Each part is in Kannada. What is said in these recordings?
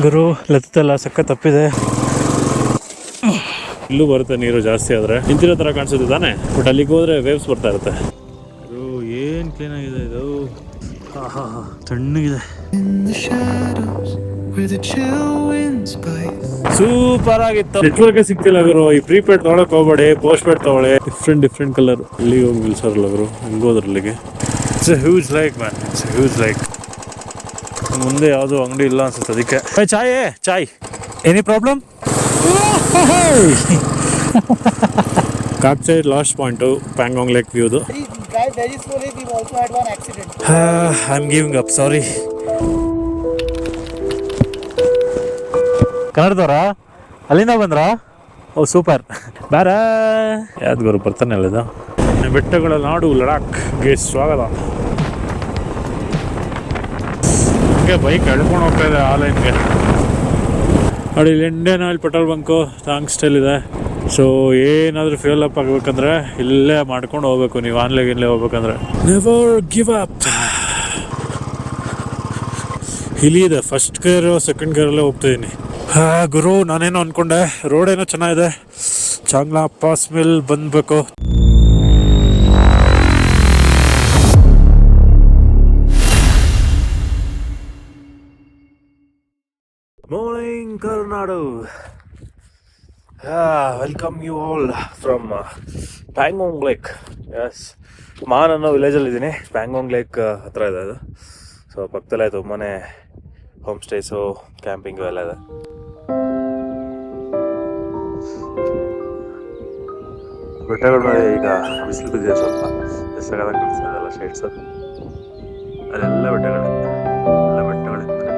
ಗುರು ಲತ್ತಲ್ಲ ಸಕ್ಕ ತಪ್ಪಿದೆ. ಇಲ್ಲೂ ಬರುತ್ತೆ ನೀರು ಜಾಸ್ತಿ ಆದರೆ, ನಿಂತಿರೋ ಥರ ಕಾಣಿಸುತ್ತೆ ತಾನೆ, ಬಟ್ ಅಲ್ಲಿಗೆ ಹೋದರೆ ವೇವ್ಸ್ ಬರ್ತಾ ಇರುತ್ತೆ. ಇದು ಏನು ಕ್ಲೀನ್ ಆಗಿದೆ ಇದು. ತಣ್ಣಗಿದೆ, ಸೂಪರ್ ಆಗಿತ್ತು. ನೆಟ್ವರ್ಕ್ ಸಿಗ್ತಿಲ್ಲ ಗುರು. ಈ ಪ್ರೀಪೇಡ್ ತೊಗೊಳಕ್ ಹೋಗ್ಬೇಡಿ, ಪೋಸ್ಟ್ ಪೇಡ್ ತೊಗೊಳ್ಳಿ. Different colour. ಇಲ್ಲಿಗೆ ಹೋಗಿ ನಿಲ್ಸೋರಲ್ಲ ಗುರು, ಹಿಂಗೋದ್ರ ಅಲ್ಲಿಗೆ. It's a huge lake man, it's a huge lake. ಮುಂದೆ ಯಾವುದೋ ಅಂಗಡಿ ಇಲ್ಲ ಅನ್ಸುತ್ತೆ, ಅದಕ್ಕೆ ಚಾಯ್ ಎನಿ ಪ್ರಾಬ್ಲಮ್? ಕಾಕ್ಚೈ ಲಾಸ್ಟ್ ಪಾಯಿಂಟು ಪ್ಯಾಂಗಾಂಗ್ ಲೇಕ್ ವ್ಯೂದು. I am giving up, sorry. ಕನ್ನಡದವ್ರಾ? ಅಲ್ಲಿಂದ ಬಂದ್ರಾ? Oh super. ಬೇರ ಯಾವ್ದು ಗುರು ಬರ್ತಾನೆ ಅಲ್ಲಿದ. ಬೆಟ್ಟಗಳ ನಾಡು ಲಡಾಖ್ಗೆ ಸ್ವಾಗತ. ಹಂಗೆ ಬೈಕ್ ಎಳ್ಕೊಂಡು ಹೋಗ್ತಾ ಇದೆ ಆ ಲೈನ್ಗೆ ನೋಡಿ. ಇಲ್ಲಿ Indian Oil petrol bunk tank style ಇದೆ. ಸೊ ಏನಾದರೂ ಫ್ಯೂಲ್ ಅಪ್ ಆಗಬೇಕಂದ್ರೆ ಇಲ್ಲೇ ಮಾಡ್ಕೊಂಡು ಹೋಗ್ಬೇಕು ನೀವು, ಆನ್ಲೈನ್ ಹೋಗ್ಬೇಕಂದ್ರೆ. Never give up. ಇಲ್ಲಿ ಇದೆ ಫಸ್ಟ್ ಗೇರ್ ಸೆಕೆಂಡ್ ಗೇರಲ್ಲೇ ಹೋಗ್ತಾಯಿದ್ದೀನಿ. ಗುರು ನಾನೇನೋ ಅಂದ್ಕೊಂಡೆ ರೋಡ್ ಏನೋ ಚೆನ್ನಾಗಿದೆ, ಚಾಂಗ್ಲಾ ಪಾಸ್ ಮೇಲೆ ಬಂದಬೇಕು. Morning Karnadu. Welcome you all from Pangong Lake. Yes, ಮಾನ್ ಅನ್ನೋ ವಿಲೇಜಲ್ಲಿ ಇದ್ದೀನಿ. ಪ್ಯಾಂಗಾಂಗ್ ಲೇಕ್ ಹತ್ರ ಇದೆ ಅದು. ಸೊ ಪಕ್ಕದಲ್ಲೇ ತುಂಬಾ ಹೋಮ್ ಸ್ಟೇಸು, ಕ್ಯಾಂಪಿಂಗು ಎಲ್ಲ ಇದೆ. ಬೆಟ್ಟಗಳ ಮೇಲೆ ಈಗ ಬಿಸಿಲು ಬಿದ್ದಿದೆ ಸ್ವಲ್ಪ, ಬಿಸಿಲಾಗ ಕಾಣಿಸ್ತದಲ್ಲ ಶೇಡ್ಸ್, ಅಲ್ಲೆಲ್ಲ ಬೆಟ್ಟಗಳೇ, ಎಲ್ಲ ಬೆಟ್ಟಗಳಿಂದ ಕೂಡಿದೆ.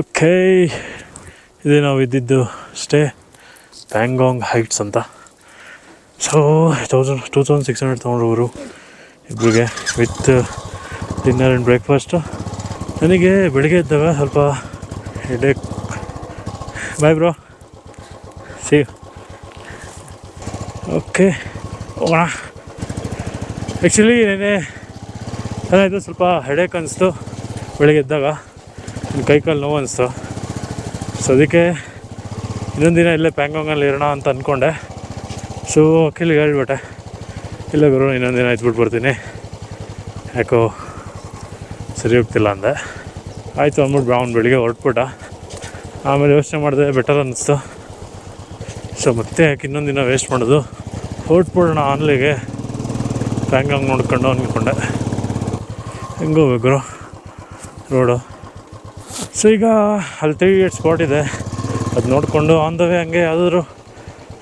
ಓಕೆ, ಇದೇ ನಾವು ಇದ್ದಿದ್ದು ಸ್ಟೇ ಪ್ಯಾಂಗಾಂಗ್ ಹೈಟ್ಸ್ ಅಂತ. ಸೊ 2600 ತೊಗೊಂಡ್ರು ಇಬ್ಬರಿಗೆ, ವಿತ್ ಡಿನ್ನರ್ ಆ್ಯಂಡ್ ಬ್ರೇಕ್ಫಾಸ್ಟು. ನನಗೆ ಬೆಳಗ್ಗೆ ಇದ್ದಾಗ ಸ್ವಲ್ಪ headache. Bye bro, see. Okay ಹೋಗೋಣ. ಆ್ಯಕ್ಚುಲಿ ನೆನೆ ಏನಾಯಿತು, ಸ್ವಲ್ಪ ಹೆಡೇಕ್ ಅನಿಸ್ತು ಬೆಳಗ್ಗೆ ಇದ್ದಾಗ, ಕೈಕಾಲು ನೋವು ಅನಿಸ್ತು. ಸೊ ಅದಕ್ಕೆ ಇನ್ನೊಂದು ದಿನ ಇಲ್ಲೇ ಪ್ಯಾಂಗಾಂಗಲ್ಲಿ ಇರೋಣ ಅಂತ ಅಂದ್ಕೊಂಡೆ. ಸೊ ಅಖಿಲ್ಗೆ ಹೇಳ್ಬಿಟ್ಟೆ, ಇಲ್ಲ ಗುರು ಇನ್ನೊಂದು ದಿನ ಇದ್ಬಿಟ್ಟು ಬರ್ತೀನಿ, ಯಾಕೋ ಸರಿ ಹೋಗ್ತಿಲ್ಲ ಅಂದೆ. ಆಯಿತು ಅಂದ್ಬಿಟ್ಟು ಅವ್ನು ಬೆಳಿಗ್ಗೆ ಹೊರಟ್ಬಿಟ್ಟ. ಆಮೇಲೆ ಯೋಚನೆ ಮಾಡಿದೆ, ಬೆಟರ್ ಅನ್ನಿಸ್ತು. ಸೊ ಮತ್ತೆ ಯಾಕೆ ಇನ್ನೊಂದು ದಿನ ವೇಸ್ಟ್ ಮಾಡೋದು, ಹೊರಟ್ಬಿಡೋಣ ಆನ್ಲಿಗೆ, ಪ್ಯಾಂಗಾಂಗ್ ನೋಡ್ಕೊಂಡು ಅಂದ್ಕೊಂಡೆ. ಹೆಂಗೆ ಹೋಗ್ಬೇಕು ರೋಡು. ಸೊ ಈಗ ಅಲ್ಲಿ 3 ಸ್ಪಾಟ್ ಇದೆ, ಅದು ನೋಡಿಕೊಂಡು ಆನ್ ದ ವೇ ಹಂಗೆ ಯಾವುದಾದ್ರು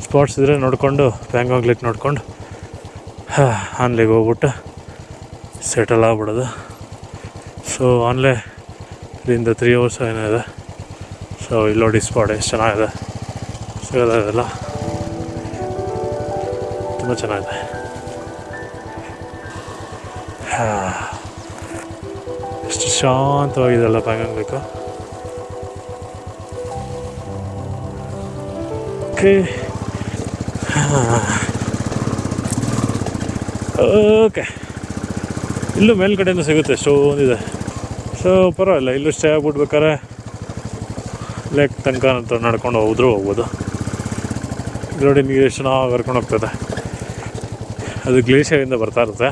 ಸ್ಪಾಟ್ಸ್ ಇದ್ದರೆ ನೋಡಿಕೊಂಡು ಪ್ಯಾಂಗಾಂಗ್ ಲೇಕ್ ನೋಡಿಕೊಂಡು ಆನ್ಲಿಗೆ ಹೋಗ್ಬಿಟ್ಟು ಸೆಟಲ್ ಆಗ್ಬಿಡೋದು. ಸೊ ಆನ್ಲೇ ಇಲ್ಲಿಂದ 3 hours ಏನೋ ಇದೆ. ಸೊ ಇಲ್ಲಿ ನೋಡಿ ಸ್ಪಾಟ್ ಎಷ್ಟು ಚೆನ್ನಾಗಿದೆ, ಸಿಗೋದಲ್ಲ ತುಂಬ ಚೆನ್ನಾಗಿದೆ. ಎಷ್ಟು ಶಾಂತವಾಗಿದೆಲ್ಲ ಪ್ಯಾಂಗಾಂಗ್ ಲೇಕು. ಓಕೆ ಓಕೆ, ಇಲ್ಲೂ ಮೇಲ್ಗಡೆನೂ ಸಿಗುತ್ತೆ, ಎಷ್ಟೊಂದಿದೆ. ಸೊ ಪರವಾಗಿಲ್ಲ, ಇಲ್ಲೂ ಸ್ಟೇ ಆಗ್ಬಿಡ್ಬೇಕಾದ್ರೆ ಲೇಕ್ ತನಕ ಅಂತ ನಡ್ಕೊಂಡು ಹೋಗ್ಬೋದು. ನೋಡಿ ನೀರು ಎಷ್ಟು ಚೆನ್ನಾಗಿ ಹರ್ಕೊಂಡು ಹೋಗ್ತದೆ, ಅದು ಗ್ಲೇಷಿಯರಿಂದ ಬರ್ತಾ ಇರುತ್ತೆ,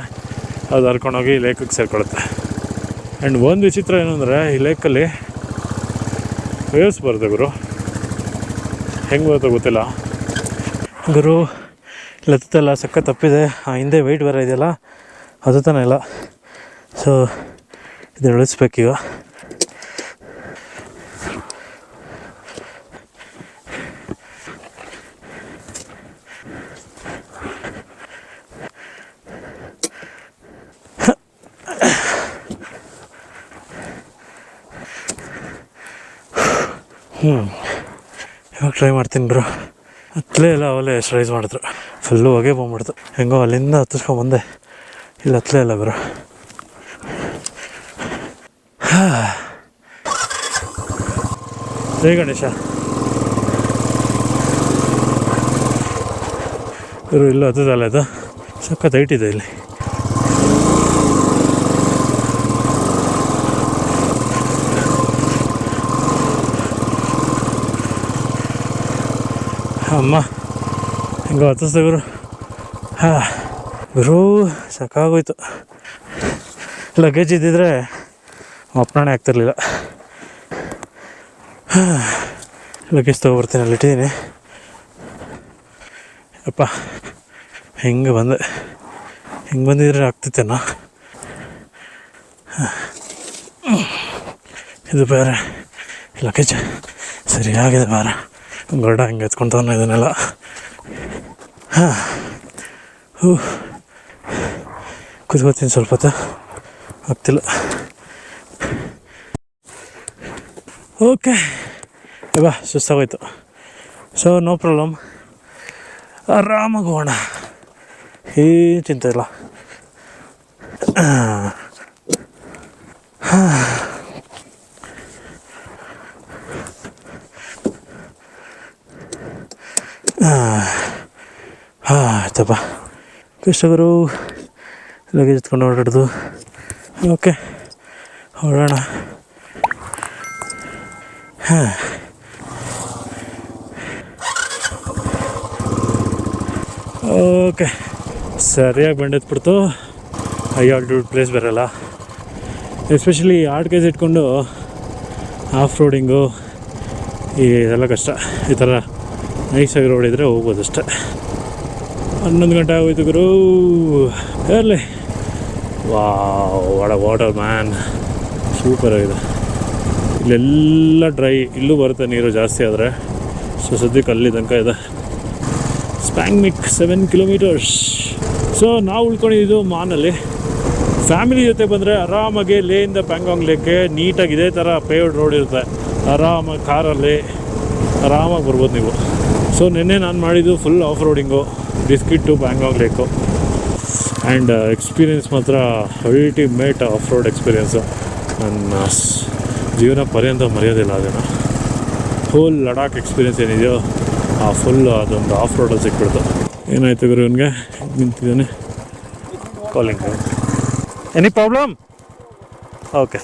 ಅದು ಹರ್ಕೊಂಡೋಗಿ ಲೇಕಿಗೆ ಸೇರ್ಕೊಳ್ಳುತ್ತೆ. ಆ್ಯಂಡ್ ಒಂದು ವಿಚಿತ್ರ ಏನು ಅಂದರೆ, ಈ ಲೇಕಲ್ಲಿ ವೇವ್ಸ್ ಬರುತ್ತೆ ಗುರು, ಹೆಂಗೆ ಬರುತ್ತೋ ಗೊತ್ತಿಲ್ಲ ಗುರು. ಇಲ್ಲಿ ಹತ್ತಲ್ಲ ಸಕ್ಕ ತಪ್ಪಿದೆ, ಹಿಂದೆ ವೆಯ್ಟ್ ಬೇರೆ ಇದೆಯಲ್ಲ ಅದು ತಾನೇ ಇಲ್ಲ. ಸೊ ಇದು ಇಳಿಸ್ಬೇಕೀಗ. ಇವಾಗ ಟ್ರೈ ಮಾಡ್ತೀನಿ ಬ್ರೋ. ಹತ್ತಲೇ ಇಲ್ಲ, ಅವಲೇ ಎಕ್ಸರ್ಸೈಸ್ ಮಾಡಿದ್ರು, ಫುಲ್ಲು ಹೊಗೆ ಬಂದ್ಬಿಡ್ತು. ಹೆಂಗೋ ಅಲ್ಲಿಂದ ಹತ್ತಿಸ್ಕೊಂಬಂದೆ, ಇಲ್ಲಿ ಹತ್ತಲೇ ಇಲ್ಲ ಬ್ರೋ. ಜೈ ಗಣೇಶ. ಇವರು ಇಲ್ಲ ಹತ್ತದಲ್ಲ, ಇದು ಸಖತ್ ಹೈಟ್ ಇದೆ ಇಲ್ಲಿ. ಅಮ್ಮ ಹೆಂಗೋ ಹತ್ತಿಸ್ದೆ ಗುರು. ಗುರು ಸಾಕಾಗೋಯ್ತು. ಲಗೇಜ್ ಇದ್ದಿದ್ರೆ ಅಪ್ಪಣೆ ಆಗ್ತಿರ್ಲಿಲ್ಲ. ಲಗೇಜ್ ತೊಗೊಬರ್ತೀನಿ, ಅಲ್ಲಿ ಇಟ್ಟಿದ್ದೀನಿ. ಅಪ್ಪ ಹೆಂಗೆ ಬಂದೆ, ಹೆಂಗೆ ಬಂದಿದ್ರೆ ಆಗ್ತಿತ್ತೇನೋ. ಇದು ಬೇರೆ ಲಗೇಜ್ ಸರಿಯಾಗಿದೆ ಬೇರೆ. ಗರುಡ ಹಿಂಗೆ ಎತ್ಕೊತಾನೆ ಇದನ್ನೆಲ್ಲ. ಕುತ್ಕೋತೀನಿ ಸ್ವಲ್ಪ ಹೊತ್ತು, ಆಗ್ತಿಲ್ಲ. ಓಕೆ ಇವಾಗ ಸುಸ್ತಾಗೋಯ್ತು. ಸೊ ನೋ ಪ್ರಾಬ್ಲಮ್, ಆರಾಮಾಗಿ ಹೋಗೋಣ, ಏನು ಚಿಂತೆ ಇಲ್ಲ. ಆಯ್ತಪ್ಪ, ಕಷ್ಟಗರು ಲಗೇಜ್ ಎತ್ಕೊಂಡು ಓಡಾಡೋದು. ಓಕೆ ಹೊರಡೋಣ. ಓಕೆ ಸರಿಯಾಗಿ ಬಂಡೆತ್ಬಿಡ್ತು. ಹೈ ಆಲ್ಟಿಟ್ಯೂಡ್ ಪ್ಲೇಸ್ ಬರೋಲ್ಲ, ಎಸ್ಪೆಷಲಿ 8 kg ಇಟ್ಕೊಂಡು ಆಫ್ ರೋಡಿಂಗು ಇದೆಲ್ಲ ಕಷ್ಟ. ಈ ಥರ ನೈಸಾಗಿ ರೋಡ್ ಇದ್ದರೆ ಹೋಗ್ಬೋದು ಅಷ್ಟೆ. 11 ಗಂಟೆ ಆಗೋಯ್ತು ಗುರು. ಇರಲಿ. ವಾಡ ವಾಟರ್ ಮ್ಯಾನ್, ಸೂಪರ್ ಆಗಿದೆ. ಇಲ್ಲೆಲ್ಲ ಡ್ರೈ, ಇಲ್ಲೂ ಬರುತ್ತೆ ನೀರು ಜಾಸ್ತಿ ಆದರೆ. ಸೊ ಸದ್ಯಕ್ಕೆ ಅಲ್ಲಿ ತನಕ ಇದೆ. ಸ್ಪ್ಯಾಂಗ್ಮಿಕ್ 7 kilometers. ಸೊ ನಾವು ಉಳ್ಕೊಂಡಿದ್ದು ಮಾನಲ್ಲಿ. ಫ್ಯಾಮಿಲಿ ಜೊತೆ ಬಂದರೆ ಆರಾಮಾಗಿ ಲೇಯಿಂದ ಪ್ಯಾಂಗಾಂಗ್ ಲೇಕ್ಗೆ ನೀಟಾಗಿ ಇದೇ ಥರ ಪೇವ್ಡ್ ರೋಡ್ ಇರುತ್ತೆ. ಆರಾಮಾಗಿ ಕಾರಲ್ಲಿ ಆರಾಮಾಗಿ ಬರ್ಬೋದು ನೀವು. ಸೊ ನಿನ್ನೆ ನಾನು ಮಾಡಿದ್ದು full off roading, biscuit to Pangong lake. And experience ಮಾತ್ರ ಅಲ್ಟಿಮೇಟ್ ಆಫ್ ರೋಡ್ ಎಕ್ಸ್ಪೀರಿಯೆನ್ಸು. ನನ್ನ ಜೀವನ ಪರ್ಯಂತ ಮರೆಯೋದಿಲ್ಲ ಅದನ್ನು. ಫುಲ್ ಲಡಾಖ್ ಎಕ್ಸ್ಪೀರಿಯೆನ್ಸ್ ಏನಿದೆಯೋ ಆ ಫುಲ್ ಅದೊಂದು ಆಫ್ ರೋಡಲ್ಲಿ ಸಿಕ್ಬಿಡ್ತು. ಏನಾಯ್ತು ಗುರು ಇವನಿಗೆ, ನಿಂತಿದ್ದಾನೆ. Calling any problem? Okay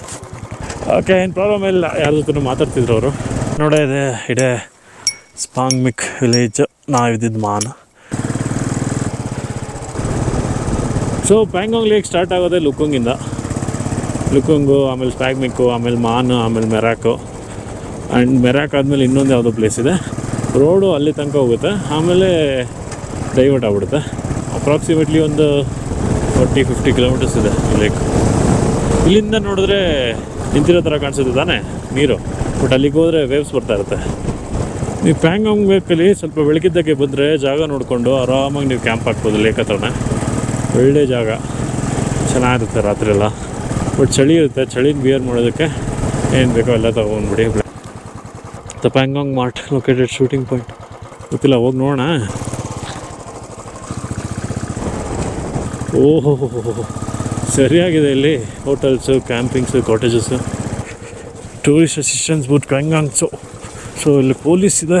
okay, ಏನು ಪ್ರಾಬ್ಲಮ್ ಇಲ್ಲ. ಯಾರ ಜೊತೆ ಮಾತಾಡ್ತಿದ್ರು ಅವರು. ನೋಡೇ ಇದೇ ಸ್ಪಾಂಗ್ಮಿಕ್ ವಿಲೇಜ್, ನಾವಿದ್ದಿದ್ದು ಮಾನ್. ಸೊ ಪ್ಯಾಂಗಾಂಗ್ ಲೇಕ್ ಸ್ಟಾರ್ಟ್ ಆಗೋದೇ ಲುಕುಂಗಿಂದ. ಲುಕುಂಗು, ಆಮೇಲೆ ಸ್ಪ್ಯಾಗ್ಮಿಕ್ಕು, ಆಮೇಲೆ ಮಾನು, ಆಮೇಲೆ ಮೆರಾಕು. ಆ್ಯಂಡ್ ಮೆರಾಕ್ ಆದಮೇಲೆ ಇನ್ನೊಂದು ಯಾವುದೋ ಪ್ಲೇಸ್ ಇದೆ. ರೋಡು ಅಲ್ಲಿ ತನಕ ಹೋಗುತ್ತೆ, ಆಮೇಲೆ ಡೈವರ್ಟ್ ಆಗ್ಬಿಡುತ್ತೆ. ಅಪ್ರಾಕ್ಸಿಮೇಟ್ಲಿ ಒಂದು 40-50 kilometers ಇದೆ ಈ ಲೇಕ್. ಇಲ್ಲಿಂದ ನೋಡಿದ್ರೆ ನಿಂತಿರೋ ಥರ ಕಾಣಿಸುತ್ತೆ ತಾನೇ ನೀರು, ಬಟ್ ಅಲ್ಲಿಗೆ ಹೋದರೆ ವೇವ್ಸ್ ಬರ್ತಾ ಇರುತ್ತೆ. ನೀವು ಪ್ಯಾಂಗಾಂಗ್ ಲೇಕಲ್ಲಿ ಸ್ವಲ್ಪ ಬೆಳಗಿದ್ದಕ್ಕೆ ಬಂದರೆ ಜಾಗ ನೋಡಿಕೊಂಡು ಆರಾಮಾಗಿ ನೀವು ಕ್ಯಾಂಪ್ ಹಾಕ್ಬೋದು ಲೇಕ್ ಹತ್ರನೇ. ಒಳ್ಳೆ ಜಾಗ, ಚೆನ್ನಾಗಿರುತ್ತೆ ರಾತ್ರಿ ಎಲ್ಲ. ಬಟ್ ಚಳಿ ಇರುತ್ತೆ, ಚಳಿನ ಬಿಯರ್ ಮಾಡೋದಕ್ಕೆ ಏನು ಬೇಕೋ ಎಲ್ಲ ತೊಗೊಂಡ್ಬಿಡಿ. The Pangong mart located shooting point. ಗೊತ್ತಿಲ್ಲ, ಹೋಗಿ ನೋಡೋಣ. ಓಹೋ ಸರಿಯಾಗಿದೆ ಇಲ್ಲಿ hotels, campings, cottages, tourist assistance booth ಪ್ಯಾಂಗಾಂಗ್ಸು. ಸೊ ಇಲ್ಲಿ ಪೊಲೀಸ್ ಇದೆ,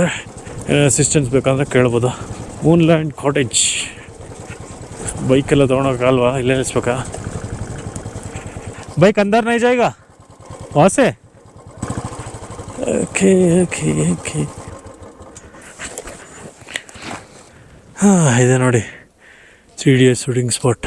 ಅಸಿಸ್ಟೆನ್ಸ್ ಬೇಕಂದ್ರೆ ಕೇಳ್ಬೋದು. ಮೂನ್ಲ್ಯಾಂಡ್ ಕಾಟೇಜ್. ಬೈಕೆಲ್ಲ ತೊಗೊಳೋಕ್ಕಲ್ವಾ, ಇಲ್ಲೇ ನಿಲ್ಲಿಸ್ಬೇಕಾ? ಬೈಕ್ ಅಂದರ್ ನೈ ಜಾಯಿಗಾ ವಾಸೆ. Okay okay okay. ಇದೆ ನೋಡಿ CDS ಶೂಟಿಂಗ್ ಸ್ಪಾಟ್.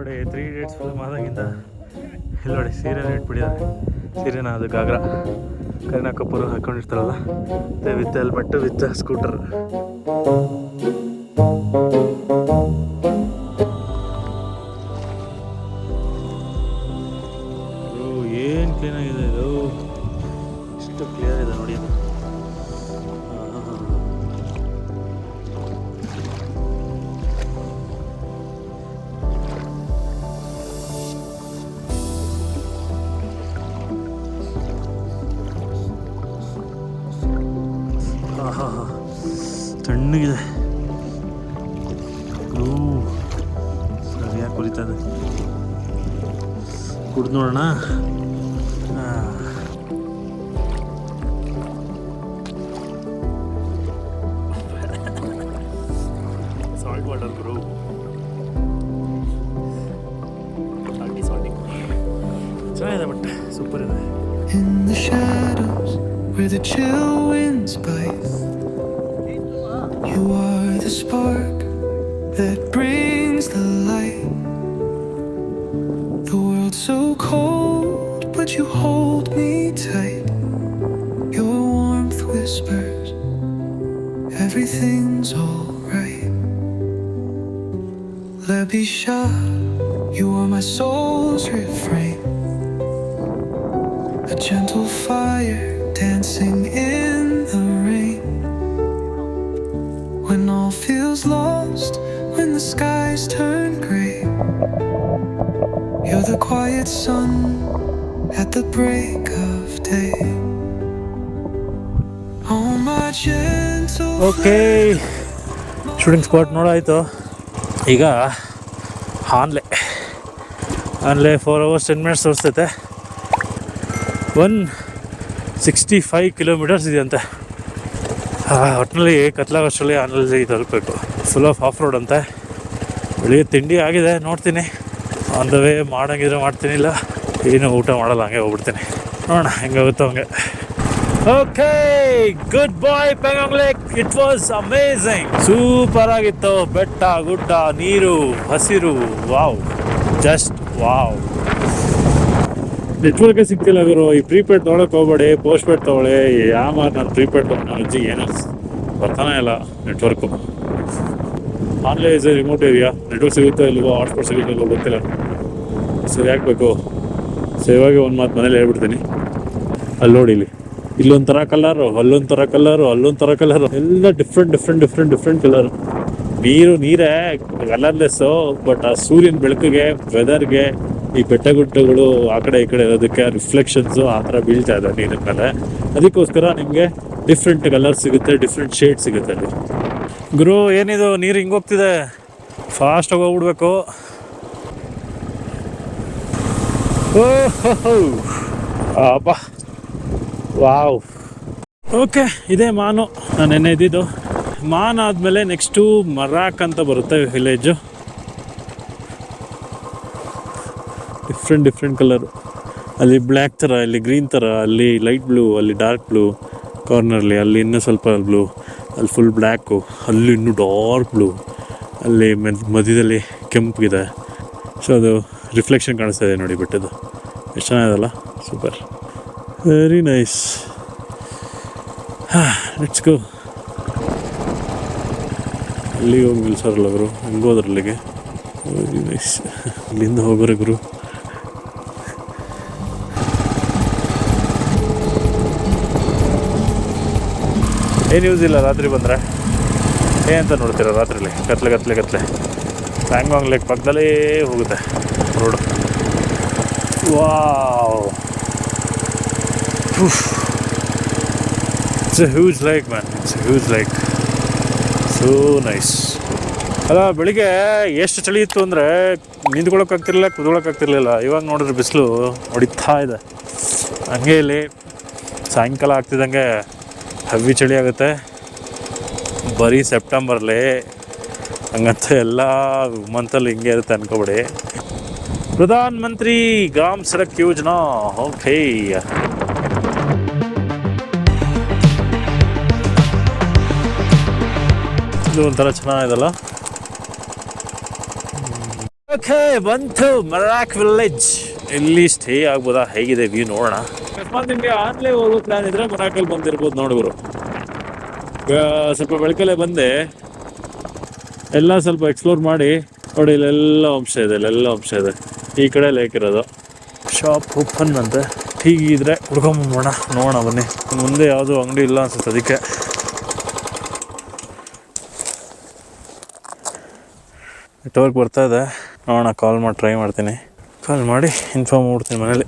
ನೋಡಿ 3 Idiots ಫಿಲ್ಮ್ ಆದಾಗಿಂದ ಇಲ್ಲಿ ನೋಡಿ ಸೀರೆ ಇಟ್ಬಿಟ್ಟಿದ್ದಾರೆ. ಸೀರೆನ ಅದು ಗಾಗ್ರಾ ಕರೀನಾ ಕಪೂರ್ ಹಾಕೊಂಡಿರ್ತಾರಲ್ಲ, ವಿತ್ ಹೆಲ್ಮೆಟ್ ವಿತ್ ಸ್ಕೂಟರ್. ಏನು ಕ್ಲೀನ್ ಆಗಿದೆ ಇದು, ಇಷ್ಟು ಕ್ಲಿಯರ್ ಇದೆ ನೋಡಿ. ಅದು ತಣ್ಣಗಿದೆ, ಸರಿಯಾಗಿ ಕುರಿತದೆ. ಕುಡ್ದು ನೋಡೋಣ. ಸಾಲ್ಟ್ ವಾಟರ್ ಗುರು, ಸಾಲ್ಟಿ ಚೆನ್ನಾಗಿದೆ, ಬಟ್ ಸೂಪರ್ ಇದೆ. In the shadows where the chill winds bite, you are the spark that brings the light. The world's so cold, but you hold me tight. Your warmth whispers everything's alright. Labisha, you are my soul's refrain. A gentle fire dancing in the rain. When all feels lost, when the skies turn gray, you're the quiet sun at the break of day. Oh my gentle. Okay, shooting spot ನೋಡಾಯಿತು. ಈಗ ಆನ್ಲೆ 4 hours 10 minutes ತೋರಿಸ್ತೈತೆ. 165 kilometers ಇದೆಯಂತೆ. ಒಟ್ಟಿನಲ್ಲಿ ಕತ್ಲಾಗೋಷ್ಟರಲ್ಲಿ ಆನಲ್ಲಿ ತಲುಪಬೇಕು. ಫುಲ್ ಆಫ್ ರೋಡ್ ಅಂತೆ. ಬೆಳಿಗ್ಗೆ ತಿಂಡಿ ಆಗಿದೆ, ನೋಡ್ತೀನಿ ಆನ್ ದ ವೇ ಮಾಡಂಗಿದ್ರೆ ಮಾಡ್ತೀನಿ, ಇಲ್ಲ ಏನು ಊಟ ಮಾಡಲ್ಲ, ಹಂಗೆ ಹೋಗ್ಬಿಡ್ತೀನಿ. ನೋಡೋಣ ಹೆಂಗಾಗುತ್ತೋ ಹಂಗೆ. Okay, good bye Pangong lake. It was amazing, super ಆಗಿತ್ತು. ಬೆಟ್ಟ, ಗುಡ್ಡ, ನೀರು, ಹಸಿರು, ವಾವ್, ಜಸ್ಟ್ ವಾವ್. ನೆಟ್ವರ್ಕೇ ಸಿಗ್ತಿಲ್ಲ ಗುರು. ಈ ಪ್ರೀಪೇಡ್ ತೊಗೊಳಕ್ಕೆ ಹೋಗ್ಬೇಡಿ, ಪೋಸ್ಟ್ ಪೇಡ್ ತೊಗೊಳ್ಳಿ. ನಾನು ಪ್ರೀಪೇಡ್ ತೊಗೊಂಡು ಅಜ್ಜಿ ಏನು ಬರ್ತಾನೆ ಇಲ್ಲ network. Online is remote area, network ಸಿಗುತ್ತೋ ಇಲ್ವೋ, ಹಾಟ್ಸ್ಪಾಟ್ ಸಿಗುತ್ತೋ ಇಲ್ವೋ ಗೊತ್ತಿಲ್ಲ. ಸರಿ ಹಾಕಬೇಕು. ಸೇವಾಗಿ ಒಂದು ಮಾತು ಮನೇಲಿ ಹೇಳ್ಬಿಡ್ತೀನಿ. ಅಲ್ಲಿ ನೋಡಿ, ಇಲ್ಲೊಂಥರ ಕಲರು, ಅಲ್ಲೊಂಥರ ಕಲರು, ಅಲ್ಲೊಂಥರ ಕಲರು, ಎಲ್ಲ ಡಿಫ್ರೆಂಟ್ ಕಲರು. ನೀರೇ ಕಲರ್ಲೆಸ್ಸು, ಬಟ್ ಆ ಸೂರ್ಯನ ಬೆಳಕಿಗೆ, ವೆದರ್ಗೆ, ಈ ಬೆಟ್ಟಗುಡ್ಡಗಳು ಆ ಕಡೆ ಈ ಕಡೆ ಇರೋದಕ್ಕೆ ರಿಫ್ಲೆಕ್ಷನ್ಸು ಆ ಥರ ಬೀಳ್ತಾ ಇದೆ ನೀರಿನ ಮೇಲೆ. ಅದಕ್ಕೋಸ್ಕರ ನಿಮಗೆ ಡಿಫ್ರೆಂಟ್ ಕಲರ್ ಸಿಗುತ್ತೆ, ಡಿಫ್ರೆಂಟ್ ಶೇಡ್ ಸಿಗುತ್ತೆ ಅಲ್ಲಿ. ಗುರು, ಏನಿದು ನೀರು ಹಿಂಗೆ ಹೋಗ್ತಿದೆ, ಫಾಸ್ಟಾಗಿ ಹೋಗ್ಬಿಡ್ಬೇಕು. ಓಹೋ ಅಬ್ಬಾ, ವಾವ್. ಓಕೆ, ಇದೇ ಮಾನು ನಾನು ನೆನ್ನೆ ಇದ್ದಿದ್ದು. ಮಾನ್ ಆದಮೇಲೆ ನೆಕ್ಸ್ಟು ಮರಾಕ್ ಅಂತ ಬರುತ್ತೆ ವಿಲೇಜು. ಡಿಫ್ರೆಂಟ್ ಕಲರು, ಅಲ್ಲಿ ಬ್ಲ್ಯಾಕ್ ಥರ, ಇಲ್ಲಿ ಗ್ರೀನ್ ಥರ, ಅಲ್ಲಿ ಲೈಟ್ ಬ್ಲೂ, ಅಲ್ಲಿ ಡಾರ್ಕ್ ಬ್ಲೂ ಕಾರ್ನರ್ಲಿ, ಅಲ್ಲಿ ಇನ್ನೂ ಸ್ವಲ್ಪ ಬ್ಲೂ, ಅಲ್ಲಿ ಫುಲ್ ಬ್ಲ್ಯಾಕು, ಅಲ್ಲಿ ಇನ್ನೂ ಡಾರ್ಕ್ ಬ್ಲೂ, ಅಲ್ಲಿ ಮಧ್ಯದಲ್ಲಿ ಕೆಂಪಿದೆ. ಸೊ ಅದು ರಿಫ್ಲೆಕ್ಷನ್ ಕಾಣಿಸ್ತಾ ಇದೆ ನೋಡಿ ಬೆಟ್ಟದ್ದು. ಎಷ್ಟು ಚೆನ್ನಾಗಿದಲ್ಲ, super, very nice. Let's go. ಅಲ್ಲಿಗೆ ಹೋಗಿ ನಿಲ್ಸಾರಲ್ಲ ಗುರು, ಹೆಂಗೋದ್ರ ಅಲ್ಲಿಗೆ. Very nice. ಅಲ್ಲಿಂದ ಹೋಗೋರೆ ಗುರು. ಏನು ಯೂಸ್ ಇಲ್ಲ ರಾತ್ರಿ ಬಂದರೆ. ಏನಂತ ನೋಡ್ತೀರ ರಾತ್ರಿಲಿ, ಕತ್ಲೆ. ಪ್ಯಾಂಗಾಂಗ್ ಲೇಕ್ ಪಕ್ಕದಲ್ಲೇ ಹೋಗುತ್ತೆ road. Wow, it's a huge lake man, it's a huge lake. So nice. ಅಲ್ಲ, ಬೆಳಿಗ್ಗೆ ಎಷ್ಟು ಚಳಿ ಇತ್ತು ಅಂದರೆ ನಿಂತ್ಕೊಳ್ಳೋಕ್ಕಾಗ್ತಿರಲಿಲ್ಲ, ಕುತ್ಕೊಳ್ಳೋಕ್ಕಾಗ್ತಿರ್ಲಿಲ್ಲ. ಇವಾಗ ನೋಡಿದ್ರೆ ಬಿಸಿಲು ಹೊಡಿತಾ ಇದೆ. ಹಂಗೆ ಇಲ್ಲಿ ಸಾಯಂಕಾಲ ಆಗ್ತಿದ್ದಂಗೆ ಹೆವಿ ಚಳಿ ಆಗುತ್ತೆ. ಬರೀ ಸೆಪ್ಟೆಂಬರ್ಲಿ, ಹಂಗಂತ ಎಲ್ಲ ಮಂತಲ್ಲಿ ಹಿಂಗೆ ಇರುತ್ತೆ ಅನ್ಕೋಬೇಡಿ. ಪ್ರಧಾನ ಮಂತ್ರಿ ಗ್ರಾಮ್ ಸಡಕ್ ಯೋಜನಾ. ಓಕೆ, ಇದು ಒಂಥರ ಚೆನ್ನಾಗಿದಲ್ಲ. ಓಕೆ, ಬಂತು ಮರಾಕ್ ವಿಲೇಜ್. ಇಲ್ಲಿ ಸ್ಟೇ ಆಗ್ಬೋದಾ, ಹೇಗಿದೆ ವ್ಯೂ ನೋಡೋಣ. ಅಕಸ್ಮಾತ್ ನಿಮಗೆ ಆನ್ಲೈನ್ ಹೋಗೋ ಪ್ಲಾನ್ ಇದ್ರೆ ಮರಾಕಲ್ಲಿ ಬಂದಿರ್ಬೋದು ನೋಡಿದ್ರು. ಸ್ವಲ್ಪ ಬೆಳಕಲ್ಲೇ ಬಂದೆ, ಎಲ್ಲ ಸ್ವಲ್ಪ ಎಕ್ಸ್ಪ್ಲೋರ್ ಮಾಡಿ. ನೋಡಿ ಇಲ್ಲೆಲ್ಲ ವಂಶ ಇದೆ, ಇಲ್ಲೆಲ್ಲ ವಂಶ ಇದೆ. ಈ ಕಡೆ ಲೇಕ್ ಇರೋದು. ಶಾಪ್ ಓಪನ್ ಅಂತೆ, ಹೀಗಿದ್ರೆ ಹುಡ್ಕೊಂಬೋಣ, ನೋಡೋಣ ಬನ್ನಿ. ಮುಂದೆ ಯಾವುದೂ ಅಂಗಡಿ ಇಲ್ಲ ಅನ್ಸುತ್ತೆ, ಅದಕ್ಕೆ ನೆಟ್ವರ್ಕ್ ಬರ್ತಾ ಇದೆ. ನೋಡೋಣ, ಕಾಲ್ ಮಾಡಿ ಟ್ರೈ ಮಾಡ್ತೀನಿ. ಕಾಲ್ ಮಾಡಿ ಇನ್ಫಾರ್ಮ್ ಮಾಡ್ತೀನಿ ಮನೇಲಿ.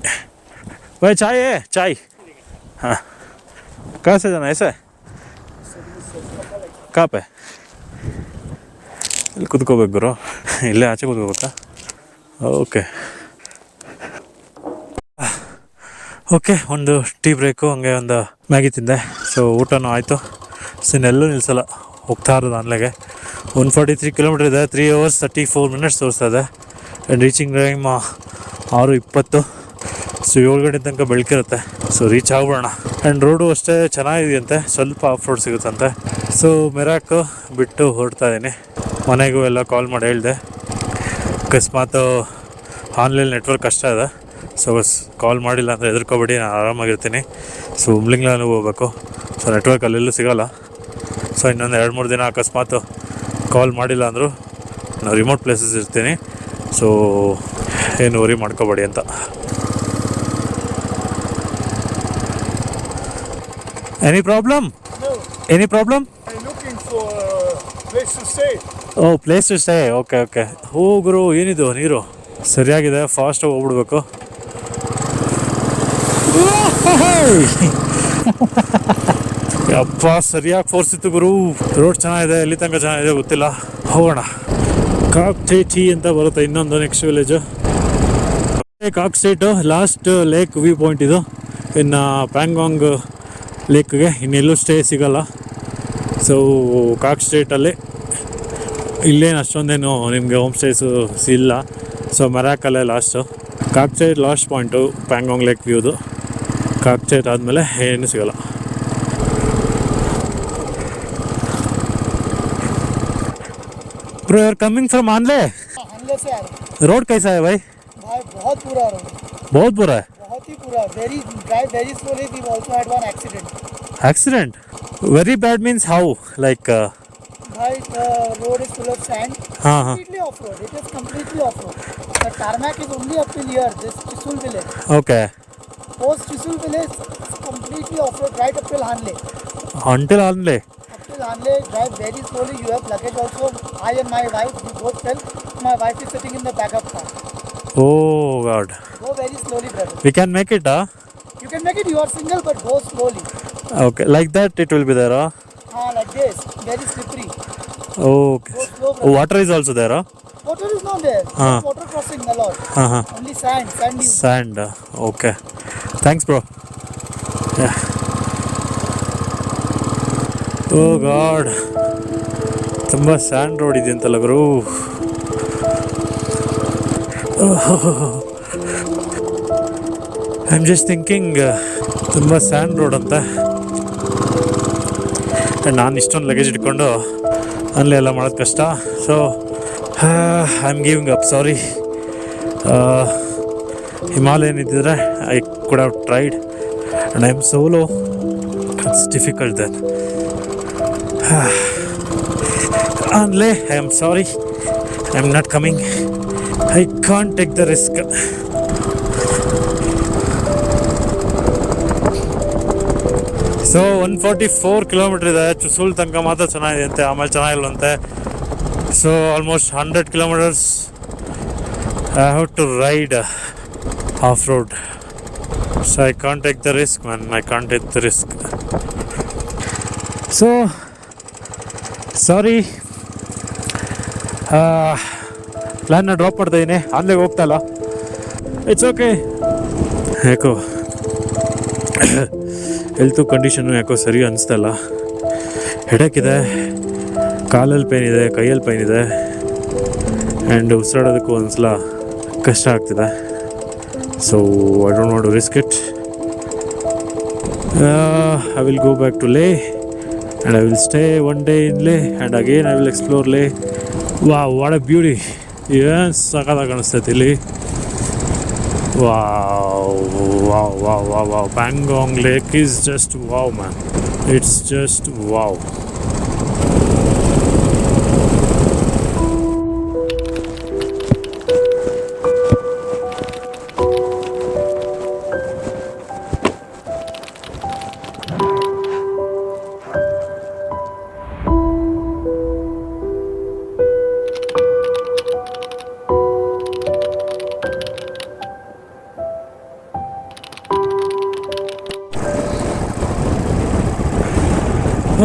भाई चाय है? चाय हाँ. कहाँ से जाना है ऐसे? कहाँ पे? ಇಲ್ಲಿ ಕುತ್ಕೋಬೇಕು ಗುರು, ಇಲ್ಲೇ ಆಚೆ ಕೂತ್ಕೋಬೇಕಾ? ಓಕೆ ಓಕೆ, ಒಂದು ಟೀ ಬ್ರೇಕು, ಹಂಗೆ ಒಂದು ಮ್ಯಾಗಿ ತಿಂದೆ. ಸೊ ಊಟನೂ ಆಯಿತು. ಸೊ ಇನ್ನೆಲ್ಲೂ ನಿಲ್ಲಿಸಲ್ಲ, ಹೋಗ್ತಾ ಇರೋದು ಆನ್ಲೆಗೆ. 143 ಕಿಲೋಮೀಟರ್ ಇದೆ, 3 hours 34 minutes ತೋರಿಸ್ತಾ ಇದೆ. And reaching time 6:20. ಸೊ 7 ಗಂಟೆ ತನಕ ಬೆಳಕಿರುತ್ತೆ. ಸೊ ರೀಚ್ ಆಗ್ಬಿಡೋಣ. ಆ್ಯಂಡ್ ರೋಡು ಅಷ್ಟೇ ಚೆನ್ನಾಗಿದೆಯಂತೆ, ಸ್ವಲ್ಪ ಆಫ್ ರೋಡ್ ಸಿಗುತ್ತಂತೆ. ಸೊ ಮೆರಾಕ್ ಬಿಟ್ಟು ಹೊರಡ್ತಾ ಇದ್ದೀನಿ. ಮನೆಗೂ ಎಲ್ಲ ಕಾಲ್ ಮಾಡಿ ಹೇಳಿದೆ, ಅಕಸ್ಮಾತ್ ಆನ್ಲೈನ್ ನೆಟ್ವರ್ಕ್ ಕಷ್ಟ ಇದೆ. ಸೊ ಕಾಲ್ ಮಾಡಿಲ್ಲ ಅಂದರೆ ಹೆದರ್ಕೊಬೇಡಿ, ನಾನು ಆರಾಮಾಗಿರ್ತೀನಿ. ಸೊ ಉಮ್ಲಿಂಗ್ಲಾನು ಹೋಗ್ಬೇಕು. ಸೊ ನೆಟ್ವರ್ಕ್ ಅಲ್ಲೆಲ್ಲೂ ಸಿಗೋಲ್ಲ. ಸೊ ಇನ್ನೊಂದು 2-3 ದಿನ ಅಕಸ್ಮಾತ್ ಕಾಲ್ ಮಾಡಿಲ್ಲ ಅಂದರು ನಾನು ರಿಮೋಟ್ ಪ್ಲೇಸಸ್ ಇರ್ತೀನಿ. ಸೊ ಏನು ವರಿ ಮಾಡ್ಕೋಬೇಡಿ ಅಂತ. Any problem? Any problem? Oh, place to stay. Okay okay. ಹೋಗ್ರು, ಏನಿದು ನೀರು ಸರಿಯಾಗಿದೆ, ಫಾಸ್ಟಾಗಿ ಹೋಗ್ಬಿಡ್ಬೇಕು. ಅಪ್ಪ, ಸರಿಯಾಗಿ ಫೋರ್ಸ್ ಇತ್ತು ಗುರು. ರೋಡ್ ಚೆನ್ನಾಗಿದೆ, ಎಲ್ಲಿ ತನಕ ಚೆನ್ನಾಗಿದೆ ಗೊತ್ತಿಲ್ಲ, ಹೋಗೋಣ. ಕಾಕ್ಸ್ಟೇಟಿ ಅಂತ ಬರುತ್ತೆ ಇನ್ನೊಂದು next village. Kakstet last lake view point ಇದು. ಇನ್ನು ಪ್ಯಾಂಗಾಂಗ್ ಲೇಕ್ಗೆ ಇನ್ನೆಲ್ಲೂ ಸ್ಟೇ ಸಿಗೋಲ್ಲ. ಸೊ ಕಾಕ್ಸ್ಟೇಟಲ್ಲಿ ಇಲ್ಲೇನು ಅಷ್ಟೊಂದೇನು ನಿಮಗೆ ಹೋಮ್ ಸ್ಟೇಸು ಇಲ್ಲ. ಸೊ ಮೆರಾಕಲ್ಲೇ last. Kakstet last point Pangong lake ವ್ಯೂದು. ಕಾಕ್ಸ್ಟೇಟ್ ಆದಮೇಲೆ ಏನು ಸಿಗೋಲ್ಲ. ब्रो यार कमिंग फ्रॉम आनले से आ रहे रोड कैसा है भाई? भाई बहुत बुरा रोड, बहुत बुरा है. बहुत ही बुरा. Very drive very slowly. We also had one accident. Accident? Very bad means how? Like भाई the road is full of sand. हाँ हाँ. Completely off road. It is completely off road. The tarmac is only up till here. This Chisul village. Okay. Post Chisul village completely off road right up till Hanle. Until Anle. Up till Hanle, drive very slowly. You have luggage also. I and my wife, we both fell. My wife is sitting in the backup car. Oh God. Go very slowly, brother. We can make it, huh? You can make it. You are single, but go slowly. Okay. Like that it will be there, huh? Like this. Very slippery. Okay. Go slow, brother. Water is also there, huh? Water is not there. Just water crossing a lot. Uh-huh. Only sand, sand dunes. Sand. Okay. Thanks, bro. Yeah. Oh God. ತುಂಬ ಸ್ಯಾಂಡ್ ರೋಡ್ ಇದೆ ಅಂತಲ್ಲ ಗುರು. ಐ ಆಮ್ ಜಸ್ಟ್ ಥಿಂಕಿಂಗ್, ತುಂಬ ಸ್ಯಾಂಡ್ ರೋಡ್ ಅಂತ. ನಾನು ಇಷ್ಟೊಂದು ಲಗೇಜ್ ಇಟ್ಕೊಂಡು ಅಲ್ಲೇ ಎಲ್ಲ ಮಾಡೋದು ಕಷ್ಟ. So I am giving up, sorry. Himalayan ಇದ್ದಿದ್ರೆ I could have tried and I am solo. It's difficult then. Anle, I am sorry. I am not coming. I can't take the risk. So 144 kilometre ಇದೆ. ಚುಸುಲ್ ತನಕ ಮಾತ್ರ ಚೆನ್ನಾಗಿದೆ ಅಂತೆ, ಆಮೇಲೆ ಚೆನ್ನಾಗಿಲ್ವಂತೆ. So almost 100 kilometres I have to ride off road. So I can't take the risk man, I can't take the risk. So sorry, ಪ್ಲ್ಯಾನ್ನ ಡ್ರಾಪ್ ಮಾಡ್ತಾಯಿದ್ದೀನಿ. ಆನ್ಲೈಗೆ ಹೋಗ್ತಾ ಇಲ್ಲ. It's okay. ಯಾಕೋ ಹೆಲ್ತು ಕಂಡೀಷನ್ನು ಯಾಕೋ ಸರಿ ಅನಿಸ್ತಾ ಇಲ್ಲ. ಹೆಡೇಕಿದೆ, ಕಾಲಲ್ಲಿ ಪೇನ್ ಇದೆ, ಕೈಯಲ್ಲಿ ಪೇನ್ ಇದೆ, ಆ್ಯಂಡ್ ಉಸಿರಾಡೋದಕ್ಕೂ ಒಂದ್ಸಲ ಕಷ್ಟ ಆಗ್ತಿದೆ. So I don't want to risk it. I will go back to Leh and I will stay one day in Leh and again I will explore Leh. Wow, what a beauty. ಏನು ಸಖತ್ತಾಗಿ ಕಾಣಿಸ್ತೈತೆ ಇಲ್ಲಿ. Wow wow wow wow wow Pangong lake is just wow man, it's just wow.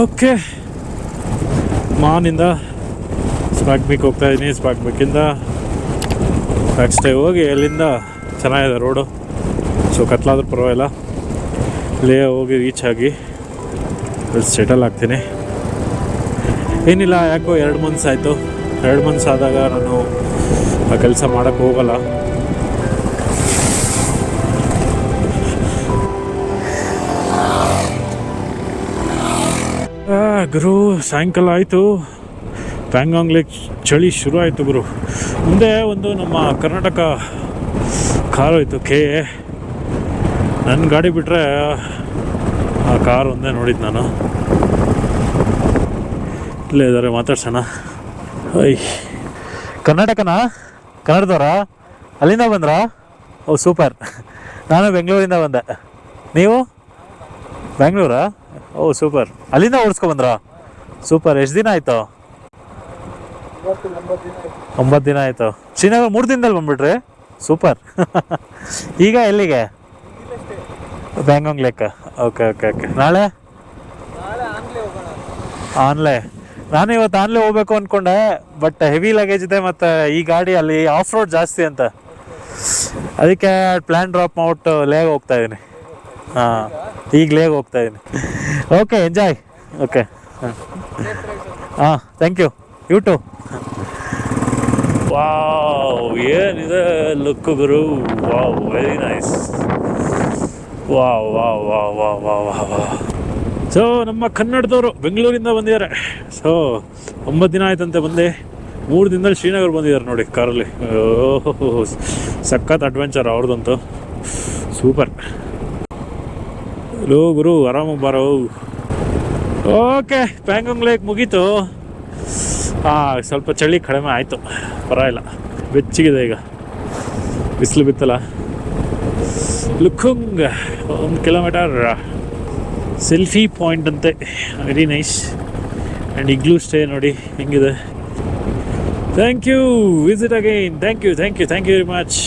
Okay, ಮಾನಿಂದ ಸ್ಪಾಕ್ಬಿಕ್ ಹೋಗ್ತಾ ಇದ್ದೀನಿ. ಸ್ಪಾಕ್ಬಿಕ್ಕಿಂದ ಬ್ಯಾಕ್ ಸ್ಟೇ ಹೋಗಿ ಅಲ್ಲಿಂದ ಚೆನ್ನಾಗಿದೆ ರೋಡು. ಸೊ ಕತ್ಲಾದ್ರೂ ಪರವಾಗಿಲ್ಲ, ಲೇ ಹೋಗಿ ರೀಚ್ ಆಗಿ ಸೆಟಲ್ ಆಗ್ತೀನಿ. ಏನಿಲ್ಲ, ಯಾಕೋ 2 ಮಂತ್ಸ್ ಆಯಿತು. 2 ಮಂತ್ಸ್ ಆದಾಗ ನಾನು ಆ ಕೆಲಸ ಮಾಡೋಕ್ಕೆ ಹೋಗಲ್ಲ. ಗುರು ಸಾಯಂಕಾಲ ಆಯಿತು, ಪ್ಯಾಂಗಾಂಗ್ ಲೇಕ್ ಚಳಿ ಶುರು ಆಯಿತು ಗುರು. ಮುಂದೆ ಒಂದು ನಮ್ಮ ಕರ್ನಾಟಕ ಕಾರು ಇತ್ತು, ನನ್ನ ಗಾಡಿ ಬಿಟ್ಟರೆ ಆ ಕಾರ್ ಒಂದೇ ನೋಡಿದ್ದು ನಾನು. ಇಲ್ಲೇ ಇದ್ದಾರೆ, ಮಾತಾಡ್ಸೋಣ. ಕರ್ನಾಟಕನಾ? ಕನ್ನಡದವರಾ? ಅಲ್ಲಿಂದ ಬಂದ್ರಾ? Oh super. ನಾನು ಬೆಂಗಳೂರಿಂದ ಬಂದೆ. ನೀವು ಬೆಂಗಳೂರಾ? ಓ ಸೂಪರ್. ಅಲ್ಲಿಂದ ಓಡಿಸ್ಕೊಬಂದ್ರಾ? ಸೂಪರ್. ಎಷ್ಟು ದಿನ ಆಯಿತು? 9 ದಿನ ಆಯಿತು. ಶ್ರೀನಗರ 3 ದಿನದಲ್ಲಿ ಬಂದುಬಿಟ್ರಿ? ಸೂಪರ್. ಈಗ ಎಲ್ಲಿಗೆ? Pangong lake. Okay okay okay. ನಾಳೆ ಆನ್ಲೆ. ನಾನು ಇವತ್ತು ಆನ್ಲೆ ಹೋಗ್ಬೇಕು ಅಂದ್ಕೊಂಡೆ, ಬಟ್ ಹೆವಿ ಲಗೇಜ್ ಇದೆ ಮತ್ತು ಈ ಗಾಡಿ ಅಲ್ಲಿ ಆಫ್ ರೋಡ್ ಜಾಸ್ತಿ ಅಂತ, ಅದಕ್ಕೆ ಪ್ಲ್ಯಾನ್ ಡ್ರಾಪ್ ಮಾಡ್ಬಿಟ್ಟು ಲೇಗ್ ಹೋಗ್ತಾ ಇದ್ದೀನಿ. ಹಾಂ, ಈಗ ಲೇಗ್ ಹೋಗ್ತಾ ಇದ್ದೀನಿ. Okay, enjoy. ಓಕೆ, ಹಾಂ, thank you. You too. Wow, ಏನಿದೆ ಲುಕ್ ಗುರು. Wow, very nice. Wow wow wow wow wow wow wow. So ನಮ್ಮ ಕನ್ನಡದವರು ಬೆಂಗಳೂರಿಂದ ಬಂದಿದ್ದಾರೆ. ಸೊ 9 ದಿನ ಆಯ್ತಂತೆ ಬಂದೆ. 3 ದಿನದಲ್ಲಿ ಶ್ರೀನಗರ ಬಂದಿದ್ದಾರೆ ನೋಡಿ ಕಾರಲ್ಲಿ. ಓಹೋ, ಸಖತ್ ಅಡ್ವೆಂಚರ್ ಅವ್ರದ್ದಂತೂ. ಸೂಪರ್. ಲೋ ಗುರು, ಆರಾಮಾಗಿ ಬಾರೋ. ಓಕೆ, ಪ್ಯಾಂಗಾಂಗ್ ಲೇಕ್ ಮುಗೀತು. ಸ್ವಲ್ಪ ಚಳಿ ಕಡಿಮೆ ಆಯಿತು, ಪರವಾಗಿಲ್ಲ. ಬೆಚ್ಚಗಿದೆ ಈಗ, ಬಿಸಿಲು ಬಿತ್ತಲ್ಲ. ಲುಕುಂಗ್ 1 ಕಿಲೋಮೀಟರ್ ಸೆಲ್ಫಿ ಪಾಯಿಂಟ್ ಅಂತೆ, very nice. And igloo stay ನೋಡಿ ಹೆಂಗಿದೆ. Thank you, visit again. Thank you thank you thank you very much.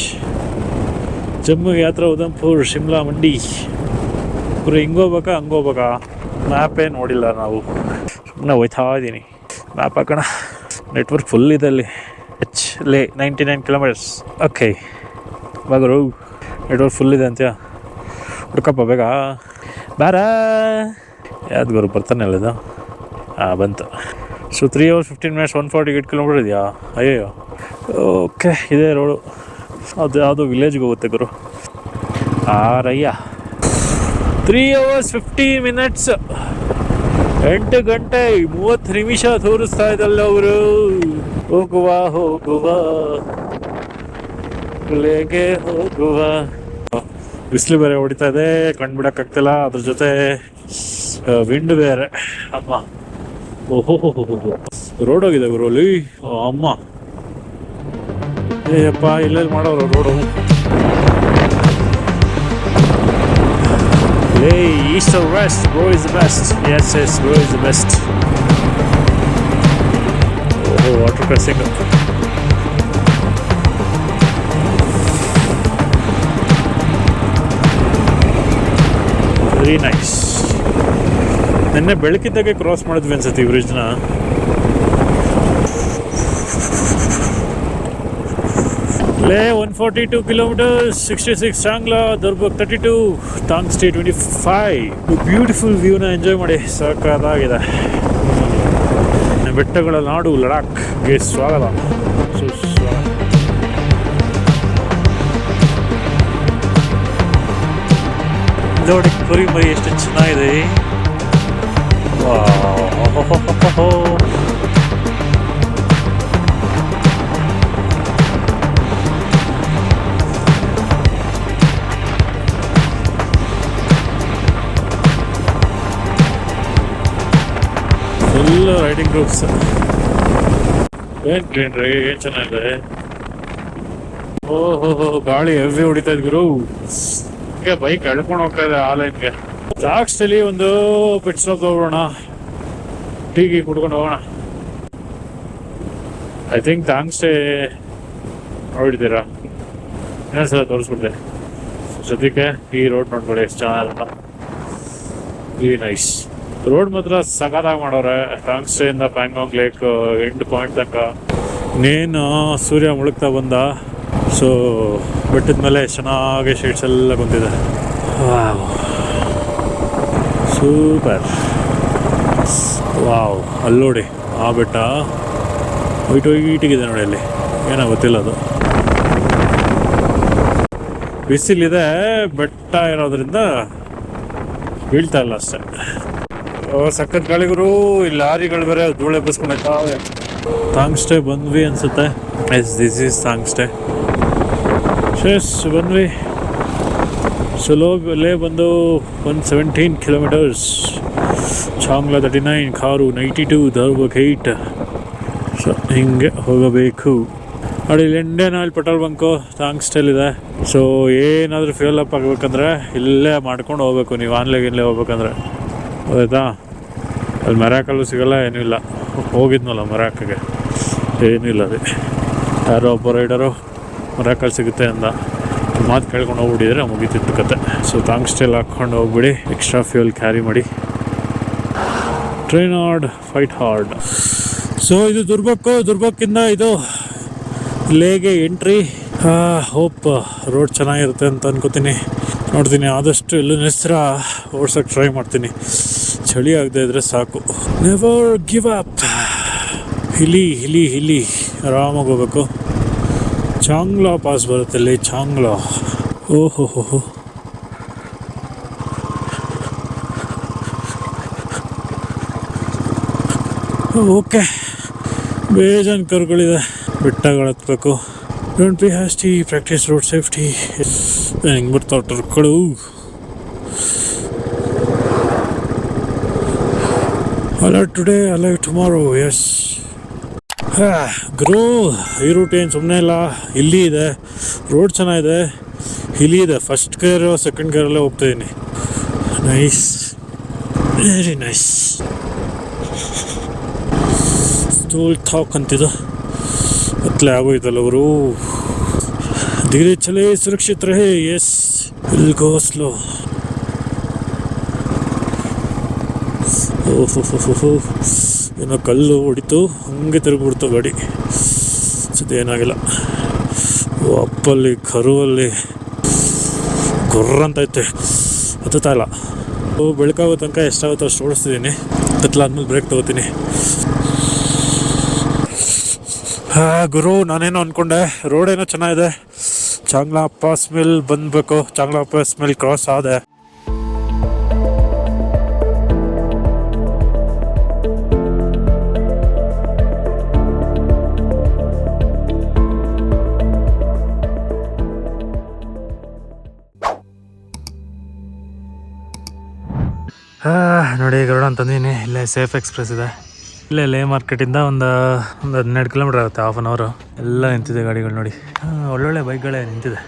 Jammu ಯಾತ್ರಾ, ಉಧಂಪುರ್, ಶಿಮ್ಲಾ, ಮಂಡಿ. ಪುರ ಹಿಂಗೋಗ್ಬೇಕಾ ಹಂಗೋಗ್ಬೇಕಾ? ಮ್ಯಾಪೇ ನೋಡಿಲ್ಲ ನಾವು, ಸುಮ್ಮನೆ ಹೋಯ್ತಾ ಇದ್ದೀನಿ. ಮ್ಯಾಪ್ ಹಾಕೋಣ. ನೆಟ್ವರ್ಕ್ ಫುಲ್ ಇದೆ ಅಲ್ಲಿ. ಲೇ 99 ಕಿಲೋಮೀಟರ್ಸ್. ಓಕೆ ಬಾಗರು, ನೆಟ್ವರ್ಕ್ ಫುಲ್ ಇದೆ ಅಂತ್ಯಾ? ಹುಡ್ಕಪ್ಪ ಬೇಗ ಬಾರ. ಯಾವ್ದು ಗುರು ಬರ್ತಾನೆ ಅಲ್ಲಿದು? ಬಂತು. ಸೊ 3 hours 15 minutes 148 ಕಿಲೋಮೀಟರ್ ಇದೆಯಾ? ಅಯ್ಯೋ. ಓಕೆ, ಇದೇ ರೋಡು. ಅದು ಯಾವುದೋ ವಿಲೇಜ್ಗೆ ಹೋಗುತ್ತೆ ಗುರು. ರಯ್ಯ 3 hours 15 minutes 8 ಗಂಟೆ 30 ನಿಮಿಷ ತೋರಿಸ್ತಾ ಇದ್ದಲ್ಲ ಅವರು. ಹೋಗುವ ಹೋಗುವ ಲೇಗೆ ಹೋಗುವ. ಬಿಸಿಲು ಬೇರೆ ಹೊಡಿತಾ ಇದೆ, ಕಣ್ಬಿಡಕ್ಕಾಗ್ತಿಲ್ಲ. ಅದ್ರ ಜೊತೆ ವಿಂಡ್ ಬೇರೆ. ಅಮ್ಮ, ಓಹೋ, ರೋಡ್ ಹೋಗಿದೆ ಗುರು ಅಲ್ಲಿ. ಅಮ್ಮ, ಏಯಪ್ಪ, ಇಲ್ಲೆಲ್ಲಿ ಮಾಡೋರು road? Hey, east or west, bro is the best. Yes, bro is the best. Oh, water crossing. Very nice. ನಿನ್ನೆ ಬೆಳಕಿದ್ದಾಗೆ ಕ್ರಾಸ್ ಮಾಡಿದ್ವಿ ಅನ್ಸುತ್ತೆ ಈ ಬ್ರಿಡ್ಜ್ನ. ಲೇ 142 kilometers, 66 Changla, Durbuk 32, Tang State 25. Beautiful ವ್ಯೂನ enjoy ಮಾಡಿ. ಸಾಕಾಗಿದೆ. ಬೆಟ್ಟಗಳ ನಾಡು ಲಡಾಖ್ಗೆ ಸ್ವಾಗತ, ಸುಸ್ವಾಗತ. ನೋಡಿ ಕುರಿ ಮರಿ ಎಷ್ಟು ಚೆನ್ನಾಗಿದೆ. Riding groups. ಏನು ಟ್ರೈನ್ ರೀ, ಏನು ಚೆನ್ನಾಗಿದೆ. ಓಹೋ ಗಾಳಿ ಹೆವಿ ಹೊಡಿತಾ ಇದ್ಗುರು. ಈಗ ಬೈಕ್ ಎಳ್ಕೊಂಡು ಹೋಗ್ತಾ ಇದೆ ಆ ಲೈನ್ಗೆ. ಜಾಕ್ಸ್ಟಲ್ಲಿ ಒಂದು ಪಿಟ್ ಸ್ಟಾಪ್ ಹೋಗೋಣ, ಟೀಗೆ ಕುಡ್ಕೊಂಡು ಹೋಗೋಣ. ಐ ಥಿಂಕ್ ಥ್ಯಾಂಕ್ಸ್ಟೇ ನೋಡಿದ್ದೀರಾ, ಇನ್ನೊಂದ್ಸಲ ತೋರಿಸ್ಬಿಡ್ದೆ. ಜೊತೆಗೆ ಈ ರೋಡ್ ನೋಡ್ಕೊಳ್ಳಿ ಎಷ್ಟು ಚೆನ್ನಾಗಿಲ್ಲ. ವೆರಿ ನೈಸ್ ರೋಡ್ ಮಾತ್ರ ಸಖತ್ತಾಗಿ ಮಾಡೋರೆ. ಥ್ಯಾಂಕ್ಸ್ಟೇ ಇಂದ ಪ್ಯಾಂಗಾಂಗ್ ಲೇಕ್ ಎಂಡ್ ಪಾಯಿಂಟ್ ತನಕ ಇನ್ನೇನು ಸೂರ್ಯ ಮುಳುಗ್ತಾ ಬಂದ. ಸೊ ಬೆಟ್ಟದ ಮೇಲೆ ಚೆನ್ನಾಗಿ ಶೇಡ್ಸ್ ಎಲ್ಲ ಕುಂತಿದೆ. Wow super. ವಾವ್ ಅಲ್ಲಿ ನೋಡಿ ಆ ಬೆಟ್ಟ ವೈಟಿಗಿದೆ ನೋಡಿ, ಅಲ್ಲಿ ಏನೋ ಗೊತ್ತಿಲ್ಲ ಅದು. ಬಿಸಿಲಿದೆ, ಬೆಟ್ಟ ಇರೋದ್ರಿಂದ ಬೀಳ್ತಾ ಇಲ್ಲ ಅಷ್ಟೇ. ಸಖತ್ ಗಾಳಿಗುರು. ಈ ಲಾರಿಗಳು ಬೇರೆ ಧೂಳೆ ಬಸ್ಕೊಂಡಾವೆ. ಥ್ಯಾಂಕ್ಸ್ಟೇ ಬಂದ್ವಿ ಅನ್ಸುತ್ತೆ. Yes this is Tangtse. ಶೇಸ್ ಬಂದ್ವಿ. ಸ್ಲೋ ಲೇ ಬಂದು 117 ಕಿಲೋಮೀಟರ್ಸ್, ಚಾಂಗ್ಲಾ 39, ಖಾರು 92, ಧರ್ಬಕ್ 8. ಸೊ ಹಿಂಗೆ ಹೋಗಬೇಕು. ನೋಡಿ ಇಲ್ಲಿ ಇಂಡಿಯನ್ ಆಯಿಲ್ ಪೆಟ್ರೋಲ್ ಬಂಕು ಥ್ಯಾಂಕ್ಸ್ಟೇಲಿದೆ. ಸೊ ಏನಾದರೂ ಫ್ಯೂಲ್ ಅಪ್ ಆಗಬೇಕಂದ್ರೆ ಇಲ್ಲೇ ಮಾಡ್ಕೊಂಡು ಹೋಗ್ಬೇಕು ನೀವು, ಆನ್ಲೈನ್ ಹೋಗ್ಬೇಕಂದ್ರೆ. ಹೌದಾಯ್ತಾ? ಅಲ್ಲಿ ಮರಾಕಲ್ಲೂ ಸಿಗೋಲ್ಲ, ಏನೂ ಇಲ್ಲ. ಹೋಗಿದ್ನಲ್ಲ ಮರಾಕಿಗೆ, ಏನೂ ಇಲ್ಲ ರೀ. ಯಾರೋ ಒಬ್ಬ ರೈಡರು ಮರಾಕಲ್ಲಿ ಸಿಗುತ್ತೆ ಅಂದ, ಮಾತು ಕೇಳ್ಕೊಂಡು ಹೋಗ್ಬಿಟ್ಟಿದ್ರೆ ಮುಗಿತಿತ್ತು ಕತೆ. ಸೊ ಥ್ಯಾಂಕ್ಸ್ಟೇಲ್ ಹಾಕ್ಕೊಂಡು ಹೋಗ್ಬಿಡಿ, ಎಕ್ಸ್ಟ್ರಾ ಫ್ಯೂಲ್ ಕ್ಯಾರಿ ಮಾಡಿ. Train hard, fight hard. So ಇದು ದುರ್ಬಕ್ಕಿಂದ ಇದು ಲೇಗೆ ಎಂಟ್ರಿ. ಹೋಪ್ ರೋಡ್ ಚೆನ್ನಾಗಿರುತ್ತೆ ಅಂತ ಅನ್ಕೋತೀನಿ. ನೋಡ್ತೀನಿ, ಆದಷ್ಟು ಎಲ್ಲೂ ನೆಸ್ರ ಓಡ್ಸೋಕ್ಕೆ ಟ್ರೈ ಮಾಡ್ತೀನಿ. ಚಳಿ ಆಗದೆ ಇದ್ರೆ ಸಾಕು. Never give up. ಹಿಲಿ ಆರಾಮಾಗಿ ಹೋಗ್ಬೇಕು. ಚಾಂಗ್ಲಾ ಪಾಸ್ ಬರುತ್ತೆ ಅಲ್ಲಿ, ಚಾಂಗ್ಲಾ. ಓಹೋ ಓಕೆ. ಬೇಜಾನ್ ಕರ್ಗಳಿದೆ, ಬೆಟ್ಟಗಳು ಹತ್ಬೇಕು. Don't be hasty, practice road safety. ಹೆಂಗೆ ಬರ್ತಾವೆ ಟ್ರಕ್ಗಳು. Alert today, alert tomorrow. Yes ಗ್ರೋ. ಈ ರೂಟ್ ಏನು ಸುಮ್ಮನೆ ಇಲ್ಲ, ಇಲ್ಲಿ ಇದೆ, ರೋಡ್ ಚೆನ್ನಾಗಿದೆ, ಹಿಲಿ ಇದೆ. ಫಸ್ಟ್ ಗೇರ್ ಸೆಕೆಂಡ್ ಗೇರಲ್ಲೇ ಹೋಗ್ತಾಯಿದ್ದೀನಿ. Nice, very nice. ಸ್ಟೋಲ್ ಥಾಕ್ ಅಂತಿದ್ದು ಅತ್ಲೆ ಆಗೋಯ್ತಲ್ಲ ಅವರು. ಧೀರೆ ಚಲೇ ಸುರಕ್ಷಿತ ರಹೇ. Yes, will go slow. ಓಹೋ ಏನೋ ಕಲ್ಲು ಹೊಡಿತು, ಹಂಗೆ ತಿರುಗಿಬಿಡ್ತು ಗಾಡಿ. ಸದ್ಯ ಏನಾಗಿಲ್ಲ. ಅಪ್ಪಲ್ಲಿ ಕರುವಲ್ಲಿ ಗುರ್ರಂತೈತೆ, ಹತ್ತುತ್ತಾ ಇಲ್ಲ. ಬೆಳಕಾಗೋ ತನಕ ಎಷ್ಟಾಗುತ್ತೋ ಅಷ್ಟು ಓಡಿಸ್ತಿದ್ದೀನಿ. ಕತ್ಲಾದ್ಮೇಲೆ ಬ್ರೇಕ್ ತೊಗೋತೀನಿ. ಗುರು, ನಾನೇನೋ ಅಂದ್ಕೊಂಡೆ ರೋಡ್ ಏನೋ ಚೆನ್ನಾಗಿದೆ, ಚಾಂಗ್ಲಾ ಪಾಸ್ ಮೇಲೆ ಬಂದಬೇಕು. ಚಾಂಗ್ಲಾ ಪಾಸ್ ಮೇಲೆ ಕ್ರಾಸ್ ಆದೆ. ನೋಡಿ ಗರುಡ ಅಂತಂದಿನಿ. ಇಲ್ಲೇ ಸೇಫ್ ಎಕ್ಸ್ಪ್ರೆಸ್ ಇದೆ. ಇಲ್ಲೇ ಲೇ ಮಾರ್ಕೆಟಿಂದ ಒಂದು 12 ಕಿಲೋಮೀಟರ್ ಆಗುತ್ತೆ, ಹಾಫ್ ಆನ್ ಅವರು. ಎಲ್ಲ ನಿಂತಿದೆ ಗಾಡಿಗಳು ನೋಡಿ. ಒಳ್ಳೊಳ್ಳೆ ಬೈಕ್ಗಳೇ ನಿಂತಿದೆ.